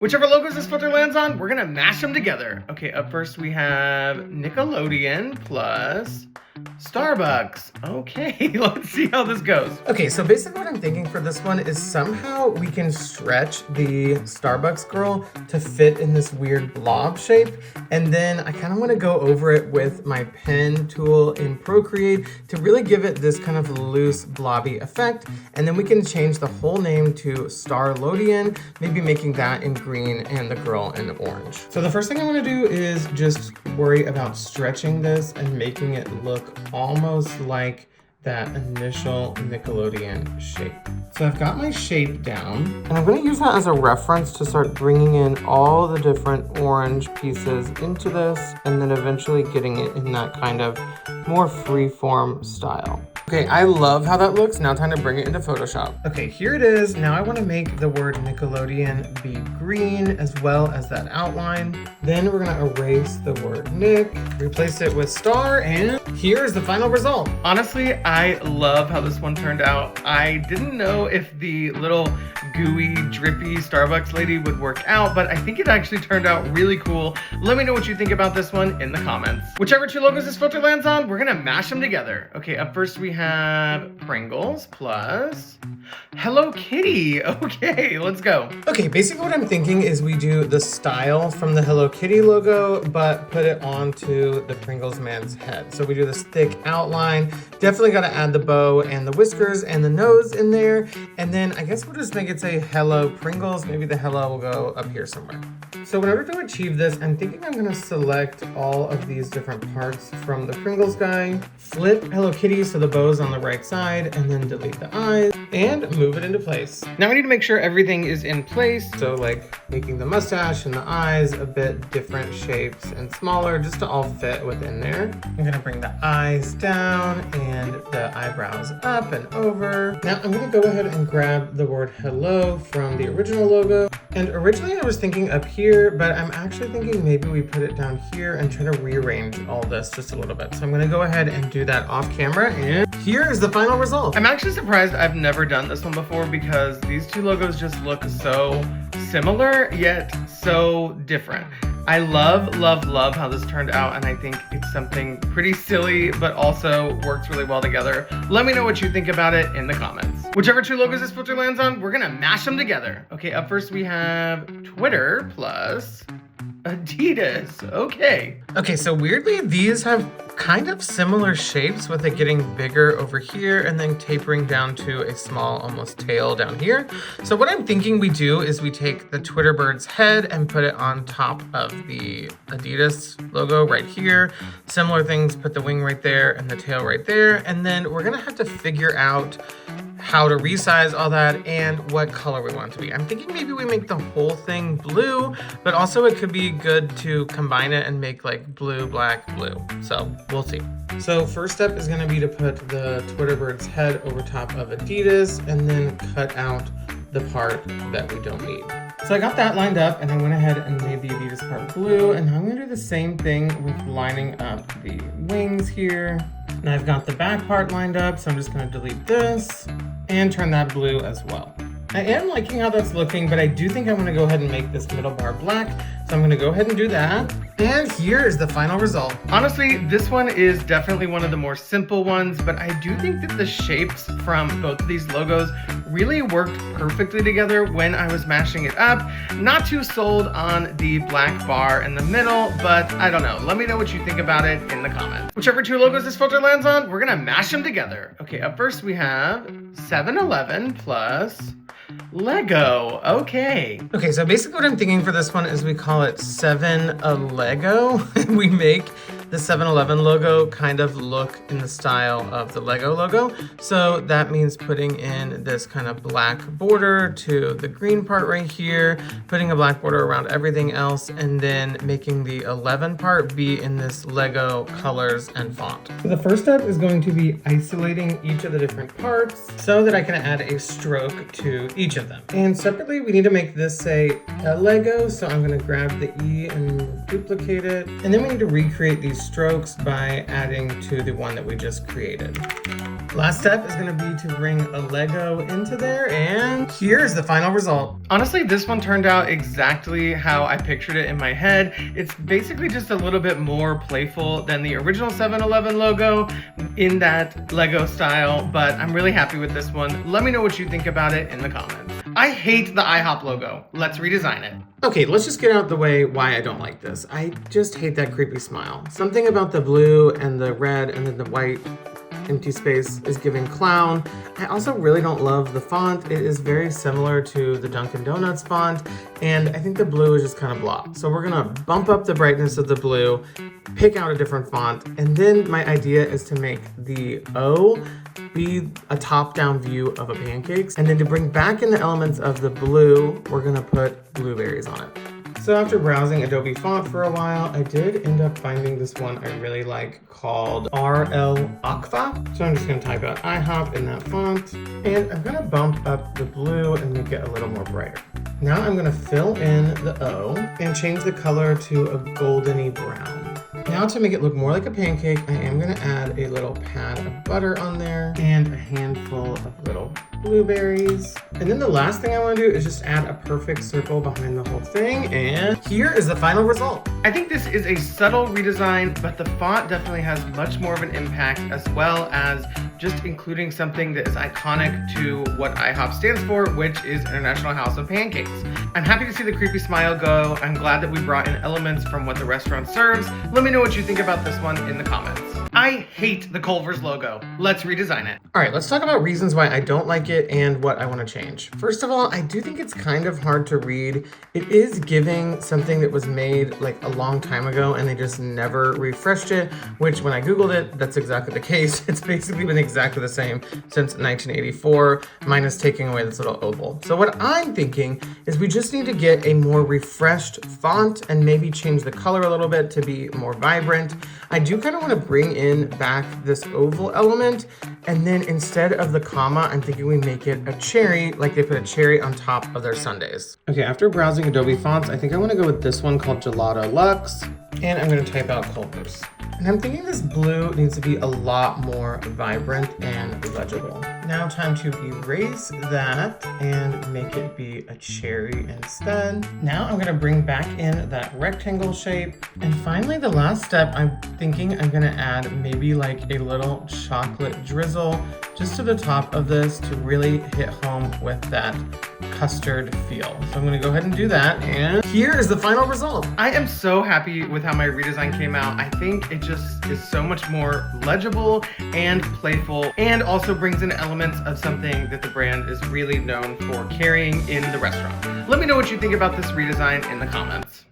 Whichever logos this filter lands on, we're gonna mash them together. Okay, up first we have Nickelodeon plus Starbucks. Okay, let's see how this goes. Okay, so basically what I'm thinking for this one is somehow we can stretch the Starbucks girl to fit in this weird blob shape. And then I kind of want to go over it with my pen tool in Procreate to really give it this kind of loose blobby effect. And then we can change the whole name to Starlodian, maybe making that in green and the girl in orange. So the first thing I want to do is just worry about stretching this and making it look almost like that initial Nickelodeon shape. So I've got my shape down, and I'm gonna use that as a reference to start bringing in all the different orange pieces into this, and then eventually getting it in that kind of more free-form style. Okay, I love how that looks. Now time to bring it into Photoshop. Okay, here it is. Now I want to make the word Nickelodeon be green as well as that outline. Then we're gonna erase the word Nick, replace it with star, and here's the final result. Honestly, I love how this one turned out. I didn't know if the little gooey, drippy Starbucks lady would work out, but I think it actually turned out really cool. Let me know what you think about this one in the comments. Whichever two logos this filter lands on, we're gonna mash them together. Okay, up first we have Pringles plus Hello Kitty. Okay, let's go. Okay, basically what I'm thinking is we do the style from the Hello Kitty logo, but put it onto the Pringles man's head. So we do this thick outline. Definitely gotta add the bow and the whiskers and the nose in there. And then I guess we'll just make it say Hello Pringles. Maybe the hello will go up here somewhere. So in order to achieve this, I'm thinking I'm gonna select all of these different parts from the Pringles guy, flip Hello Kitty so the bow's on the right side, and then delete the eyes, and move it into place. Now we need to make sure everything is in place. So like making the mustache and the eyes a bit different shapes and smaller just to all fit within there. I'm gonna bring the eyes down and the eyebrows up and over. Now I'm gonna go ahead and grab the word hello from the original logo. And originally I was thinking up here, but I'm actually thinking maybe we put it down here and try to rearrange all this just a little bit. So I'm gonna go ahead and do that off camera, and here is the final result. I'm actually surprised I've never done this one before because these two logos just look so similar yet so different. I love, love, love how this turned out, and I think it's something pretty silly but also works really well together. Let me know what you think about it in the comments. Whichever two logos this filter lands on, we're gonna mash them together. Okay, up first we have Twitter plus Adidas. Okay, so weirdly, these have kind of similar shapes with it getting bigger over here and then tapering down to a small almost tail down here. So what I'm thinking we do is we take the Twitter bird's head and put it on top of the Adidas logo right here. Similar things, put the wing right there and the tail right there. And then we're gonna have to figure out how to resize all that and what color we want it to be. I'm thinking maybe we make the whole thing blue, but also it could be good to combine it and make like blue, black, blue. So we'll see. So first step is gonna be to put the Twitter bird's head over top of Adidas and then cut out the part that we don't need. So I got that lined up and I went ahead and made the Adidas part blue, and I'm gonna do the same thing with lining up the wings here. And I've got the back part lined up, so I'm just gonna delete this and turn that blue as well. I am liking how that's looking, but I do think I'm gonna go ahead and make this middle bar black. So I'm gonna go ahead and do that. And here is the final result. Honestly, this one is definitely one of the more simple ones, but I do think that the shapes from both of these logos really worked perfectly together when I was mashing it up. Not too sold on the black bar in the middle, but I don't know. Let me know what you think about it in the comments. Whichever two logos this filter lands on, we're gonna mash them together. Okay, up first we have 7-Eleven plus Lego. Okay, so basically what I'm thinking for this one is we call it 7-A-Lego. We make the 7-Eleven logo kind of look in the style of the Lego logo. So that means putting in this kind of black border to the green part right here, putting a black border around everything else, and then making the 11 part be in this Lego colors and font. So the first step is going to be isolating each of the different parts so that I can add a stroke to each of them. And separately, we need to make this say a Lego. So I'm gonna grab the E and duplicate it. And then we need to recreate these strokes by adding to the one that we just created. Last step is gonna be to bring a Lego into there, and here's the final result. Honestly, this one turned out exactly how I pictured it in my head. It's basically just a little bit more playful than the original 7-Eleven logo in that Lego style, but I'm really happy with this one. Let me know what you think about it in the comments. I hate the IHOP logo. Let's redesign it. Okay, let's just get out the way why I don't like this. I just hate that creepy smile. Something about the blue and the red and then the white empty space is giving clown. I also really don't love the font. It is very similar to the Dunkin' Donuts font, and I think the blue is just kind of blah. So we're gonna bump up the brightness of the blue, pick out a different font, and then my idea is to make the O be a top-down view of a pancakes, and then to bring back in the elements of the blue, we're gonna put blueberries on it. So after browsing Adobe Font for a while, I did end up finding this one I really like called RL Akfa. So I'm just gonna type out IHOP in that font, and I'm gonna bump up the blue and make it a little more brighter. Now I'm gonna fill in the O and change the color to a goldeny brown. Now to make it look more like a pancake, I am gonna add a little pad of butter on there and a handful of little blueberries. And then the last thing I wanna do is just add a perfect circle behind the whole thing, and here is the final result. I think this is a subtle redesign, but the font definitely has much more of an impact, as well as just including something that is iconic to what IHOP stands for, which is International House of Pancakes. I'm happy to see the creepy smile go. I'm glad that we brought in elements from what the restaurant serves. Let me know what you think about this one in the comments. I hate the Culvers logo. Let's redesign it. All right, let's talk about reasons why I don't like it and what I want to change. First of all, I do think it's kind of hard to read. It is giving something that was made like a long time ago and they just never refreshed it, which when I Googled it, that's exactly the case. It's basically been exactly the same since 1984, minus taking away this little oval. So what I'm thinking is we just need to get a more refreshed font and maybe change the color a little bit to be more vibrant. I do kind of want to bring in back this oval element, and then instead of the comma, I'm thinking we make it a cherry, like they put a cherry on top of their sundaes. Okay, after browsing Adobe fonts, I think I want to go with this one called Gelato Luxe, and I'm going to type out Culvers. And I'm thinking this blue needs to be a lot more vibrant and legible. Now time to erase that and make it be a cherry instead. Now I'm gonna bring back in that rectangle shape. And finally, the last step, I'm thinking I'm gonna add maybe like a little chocolate drizzle just to the top of this to really hit home with that custard feel. So I'm gonna go ahead and do that, and here is the final result. I am so happy with how my redesign came out. I think it just is so much more legible and playful, and also brings in elements of something that the brand is really known for carrying in the restaurant. Let me know what you think about this redesign in the comments.